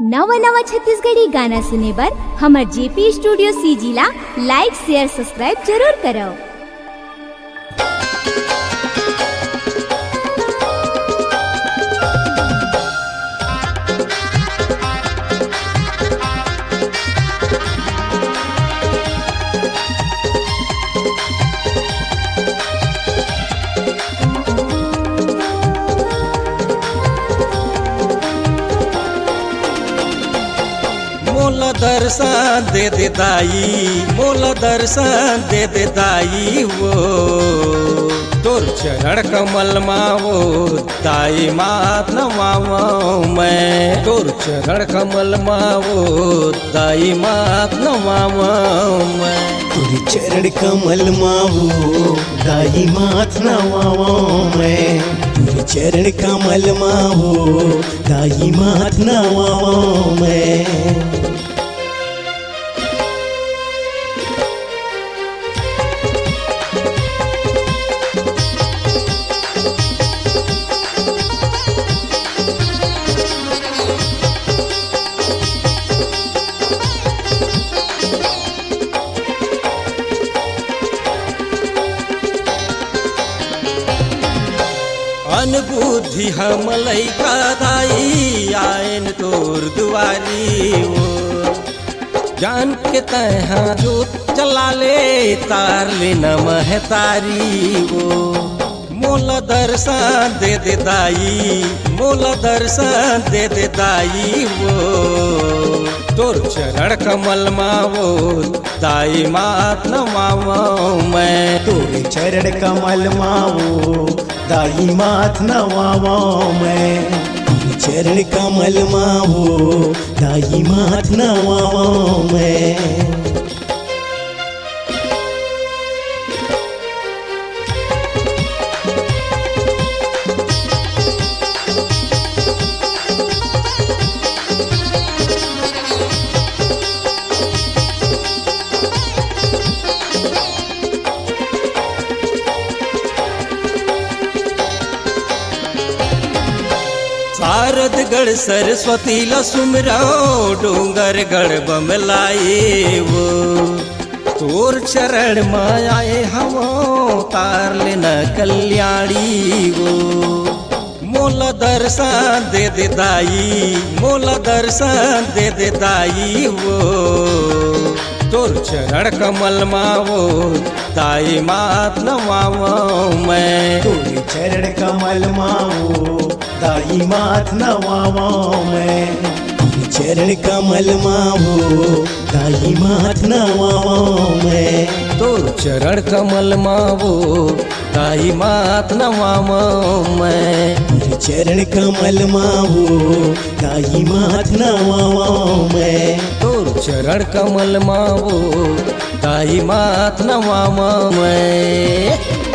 नवा नवा छत्तीसगढ़ी गाना सुने बर हमर जेपी स्टूडियो सीजी ला लाइक शेयर सब्सक्राइब जरूर करो। मोला दर्शन दे दे दाई, मोला दर्शन दे दे दाई वो तोर चरण कमल मावो दाई मात नवावो मैं, तोर चरण कमल मावो दाई मात नवावो मैं, तोर चरण कमल मावो दाई मात नवावो मैं, तोर चरण कमल मावो दाई मात नवावो मैं। अनबुद्धि हम लैका दाई आयन तोर दुआरी वो जान के तहा जोत जला ले तार ले नमः तारी वो मोला दर्शन दे दे दाई, मोला दर्शन दे दे दाई वो तोर चरण कमल मावो दाई मात नवावो मैं, तोर चरण कमल मावो दाई मात नवावो मैं, तोर चरण कमल मावो दाई मात नवावो मैं। शारदगढ़ सरस्वती ला सुमराओ डोंगरगढ़ बमलाए वो तोर चरण माए हमो तार लेना कल्याणी वो मोला दर्शन दे दे दाई, मोला दर्शन दे दे दाई वो तोर चरण कमल मावो दाई मात नवावो मैं, तोर चरण कमल मावो दाई मात नवावो मैं, तोर चरण कमल मावो दाई मात नवावो मैं, तोर चरण कमल मावो दाई मात नवावो मैं, तोर चरण कमल मावो दाई मात नवावो मैं, तोर चरण कमल मावो दाई मात नवावो मैं।